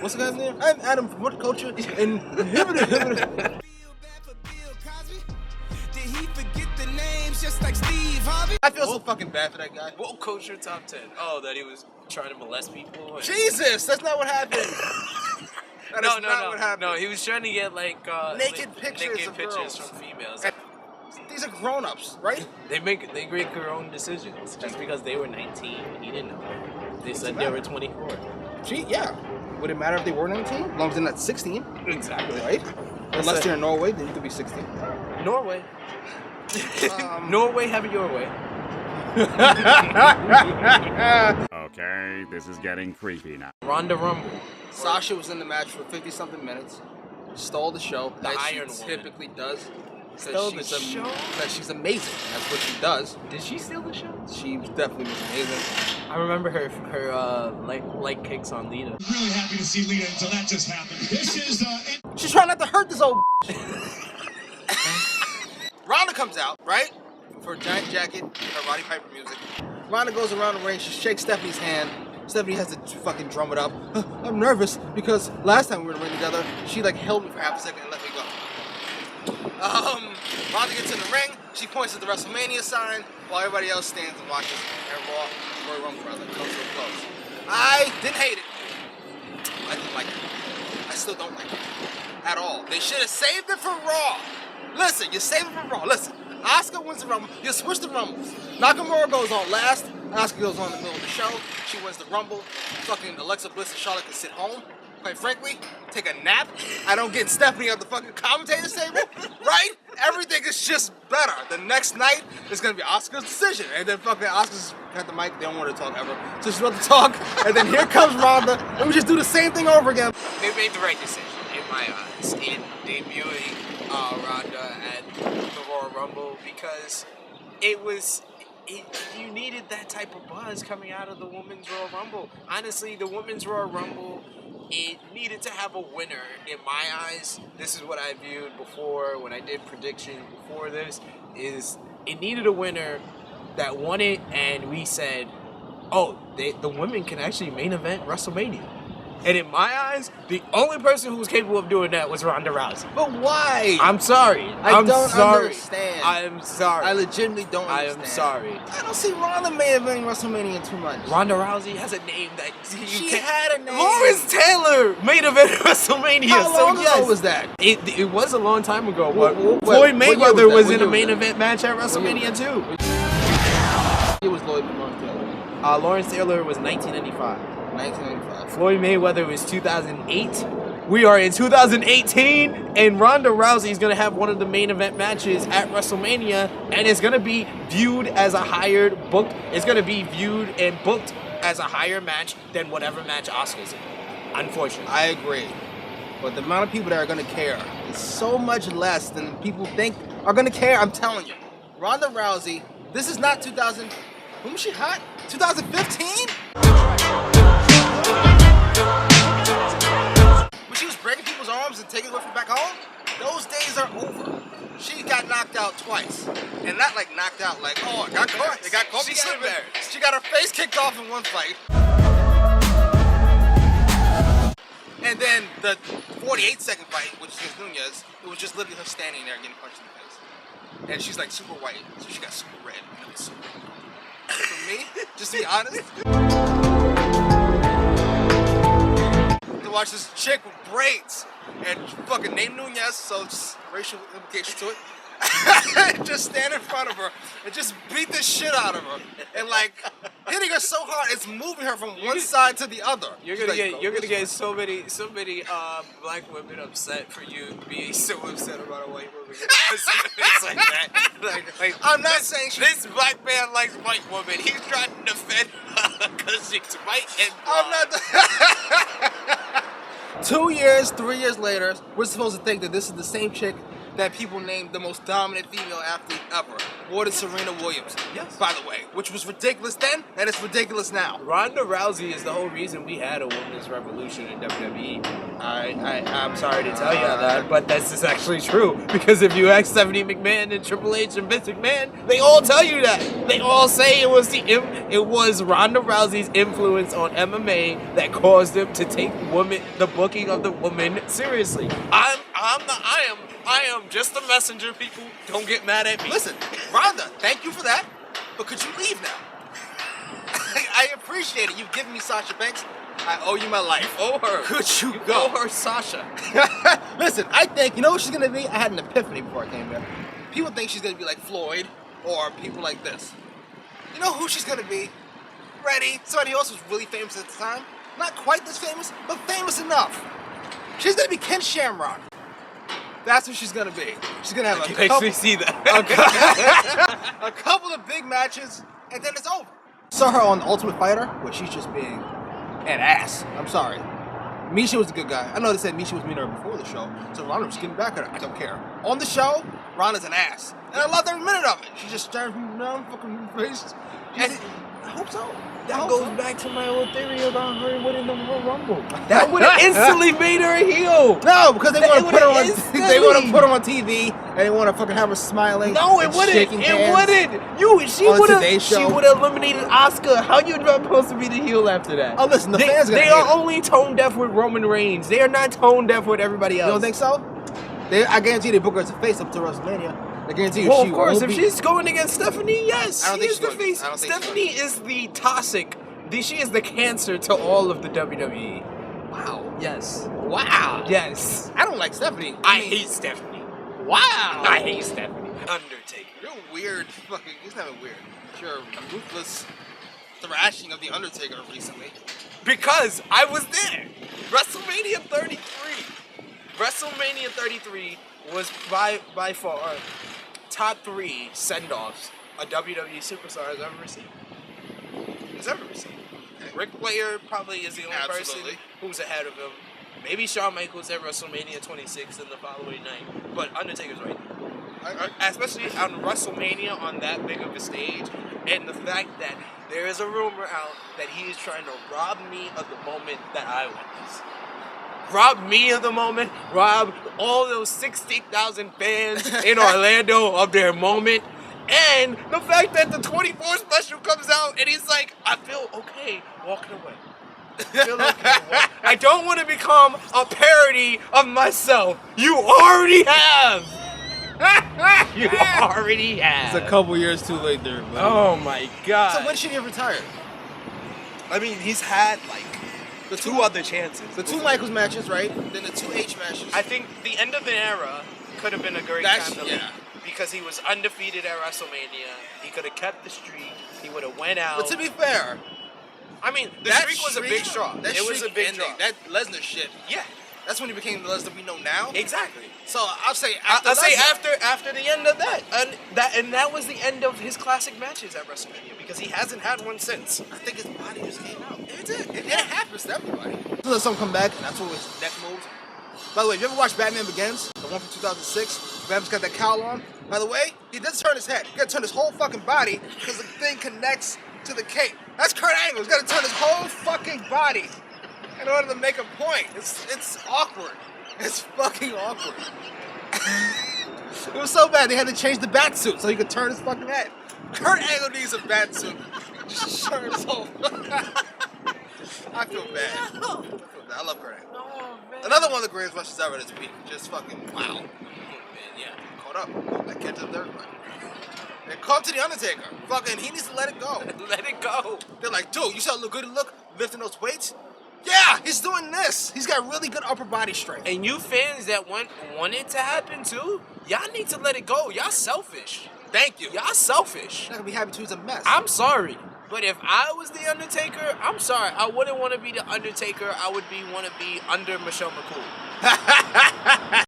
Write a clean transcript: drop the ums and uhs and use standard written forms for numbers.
what's the guy's name? I'm Adam from What Culture and I feel so fucking bad for that guy. What culture top 10? Oh, that he was trying to molest people? Jesus, that's not what happened. That is not what happened. No, he was trying to get naked pictures of girls. from females. And these are grown-ups, right? They make their own decisions. Just because they were 19, he didn't know. They said they were 24. Yeah. Would it matter if they were 19? As long as they're not 16. Exactly. Right? Unless they're in Norway, then you could be 16. Norway. Norway, have it your way. Okay, this is getting creepy now. Ronda Rumble. Sasha was in the match for 50-something minutes. Stole the show. The as Iron she Woman. typically does. Stole the show? Because she's amazing. That's what she does. Did she steal the show? She definitely was amazing. I remember her leg kicks on Lita. Really happy to see Lita until that just happened. This is She's trying not to hurt this old Ronda comes out, right? For a giant jacket, her Roddy Piper music. Ronda goes around the ring, she shakes Stephanie's hand. Stephanie has to fucking drum it up. I'm nervous because last time we were in the ring together, she like held me for half a second and let me go. Ronda gets in the ring, she points at the WrestleMania sign while everybody else stands and watches her Royal Rumble rather come so close. I didn't hate it. I didn't like it. I still don't like it. At all. They should have saved it for Raw. Listen, you save it for Raw. Listen, Asuka wins the Rumble. You switch the Rumbles. Nakamura goes on last. Asuka goes on in the middle of the show. She wins the Rumble. Fucking Alexa Bliss and Charlotte can sit home. Quite frankly, take a nap. I don't get Stephanie at the fucking commentator's table, right? Everything is just better. The next night is gonna be Asuka's decision, and then fucking Asuka's got the mic. They don't want to talk ever, so she's about to talk, and then here comes Ronda, and we just do the same thing over again. They made the right decision in my eyes in debuting Ronda at the Royal Rumble because you needed that type of buzz coming out of the Women's Royal Rumble. Honestly, the Women's Royal Rumble, it needed to have a winner in my eyes. This is what I viewed before when I did predictions before this, is it needed a winner that won it and we said, oh, the women can actually main event WrestleMania. And in my eyes, the only person who was capable of doing that was Ronda Rousey. But why? I'm sorry. I don't understand. I'm sorry. I legitimately don't understand. I am sorry. I don't see Ronda main eventing WrestleMania too much. Ronda Rousey has a name that She had a name. Lawrence Taylor main event WrestleMania. How long ago was that? It was a long time ago, but What Floyd year Mayweather was that? in a main event match at WrestleMania too. It was Lawrence Taylor. Lawrence Taylor was 1995. 1995. Floyd Mayweather was 2008. We are in 2018, and Ronda Rousey is going to have one of the main event matches at WrestleMania, and it's going to be viewed as a it's going to be viewed and booked as a higher match than whatever match Asuka's in, unfortunately. I agree. But the amount of people that are going to care is so much less than people think are going to care. I'm telling you. Ronda Rousey, this is not 2000. When was she hot? 2015? When she was breaking people's arms and taking it with her back home? Those days are over. She got knocked out twice. And not like knocked out like, oh, I got caught. They got caught. She got her face kicked off in one fight. And then the 48-second fight, which is against Nunez, it was just literally her standing there getting punched in the face. And she's like super white, so she got super red. And it was super red. For me, just to be honest, to watch this chick with braids and fucking name Nunez, so just racial implications to it, just stand in front of her and just beat the shit out of her, and like hitting her so hard it's moving her from one side to the other. You're gonna get so many black women upset for you being so upset about a white woman. It's like that. Like, I'm not saying this black man likes white woman. He's trying to defend her because she's white and blonde. I'm not. 2 years, 3 years later, we're supposed to think that this is the same chick that people named the most dominant female athlete ever, more than Serena Williams. Yes. By the way, which was ridiculous then, and it's ridiculous now. Ronda Rousey is the whole reason we had a women's revolution in WWE. I'm sorry to tell you that, but this is actually true. Because if you ask Stephanie McMahon and Triple H and Vince McMahon, they all tell you that. They all say it was Ronda Rousey's influence on MMA that caused them to take the booking of the woman seriously. I am just a messenger, people. Don't get mad at me. Listen, Ronda, thank you for that, but could you leave now? I appreciate it. You've given me Sasha Banks. I owe you my life. Owe her. Could you Owe go? her Sasha. Listen, I think, you know what she's gonna be? I had an epiphany before I came here. People think she's gonna be like Floyd or people like this. You know who she's gonna be? Ready? Somebody else was really famous at the time. Not quite this famous, but famous enough. She's gonna be Ken Shamrock. That's what she's gonna be. She's gonna have Makes couple, me see that. a couple of big matches, and then it's over. Saw her on Ultimate Fighter, where she's just being an ass. I'm sorry. Misha was a good guy. I know they said Misha was meaner before the show, so Ronda was getting back at her. I don't care. On the show, Ronda's an ass, and I loved every minute of it. She just staring people down, fucking faces. And I hope so. That goes back to my old theory about her winning the Royal Rumble. That would have instantly made her a heel. No, because they want to put her on. instantly- They want to put her on TV, and they want to fucking have her smiling. No, it and wouldn't. shaking It hands. wouldn't. She on would have. Today's She Show. would have eliminated Oscar. How you supposed to be the heel after that? Oh, listen, the fans gonna They hate are it. only tone deaf with Roman Reigns. They are not tone deaf with everybody else. You don't think so? I guarantee they book her as a face up to WrestleMania. I guarantee you Well, she of course, won't if be. she's going against Stephanie, yes, I don't she think is she's the going- face. I don't think she's Stephanie is the toxic. She is the cancer to all of the WWE. Wow. Yes. Wow. Yes. I don't like Stephanie. I mean, hate Stephanie. Wow. I hate Stephanie. Undertaker. You're weird. Fucking. It's not even weird. You're a ruthless thrashing of the Undertaker recently. Because I was there. WrestleMania 33. WrestleMania 33 was by far top 3 send-offs a WWE superstar has ever received. Ric Flair probably is the only Absolutely. person who's ahead of him. Maybe Shawn Michaels at WrestleMania 26 in the following night. But Undertaker's right there. Especially on WrestleMania on that big of a stage. And the fact that there is a rumor out that he is trying to rob me of the moment that I witnessed. Rob me of the moment. Rob all those 60,000 fans in Orlando of their moment. And the fact that the 24 special comes out and he's like, I feel okay walking away. I feel okay. I don't want to become a parody of myself. You already have. You already have. It's a couple years too late there, buddy. Oh my God. So when should he have retired? I mean, he's had like The two other chances. The 2 Michaels matches, right? Then the 2 H matches. I think the end of the era could have been a great That's- time to yeah. leave. Because he was undefeated at WrestleMania. He could have kept the streak. He would have went out. But to be fair, I mean, the that streak was a big straw. That It was a streak big ending, straw. that Lesnar shit. Yeah, That's when he became the Lesnar we know now. exactly. So I'll say after I'll say Lesnar. after the end of that, and that was the end of his classic matches at WrestleMania because he hasn't had one since. I think his body just came out. It did. It happens to everybody. So let someone come back, and that's always neck moves. By the way, have you ever watched Batman Begins? The one from 2006? Batman's got that cowl on. By the way, he doesn't turn his head. He gotta turn his whole fucking body because the thing connects to the cape. That's Kurt Angle. He's gotta turn his whole fucking body in order to make a point. It's awkward. It's fucking awkward. It was so bad they had to change the bat suit so he could turn his fucking head. Kurt Angle needs a bat suit. Just turn his whole. I feel bad. I love Kurt Angle. Another one of the greatest rushes ever this week. Just fucking wow. Yeah, caught up. That catch up to everybody. They caught to the Undertaker. Fucking, he needs to let it go. Let it go. They're like, dude, you saw how good he look lifting those weights? Yeah, he's doing this. He's got really good upper body strength. And you fans that want it to happen too, y'all need to let it go. Y'all selfish. Thank you. Y'all selfish. You're not gonna be happy till he's a mess. I'm sorry. But if I was the Undertaker, I'm sorry. I wouldn't want to be the Undertaker. I would want to be under Michelle McCool.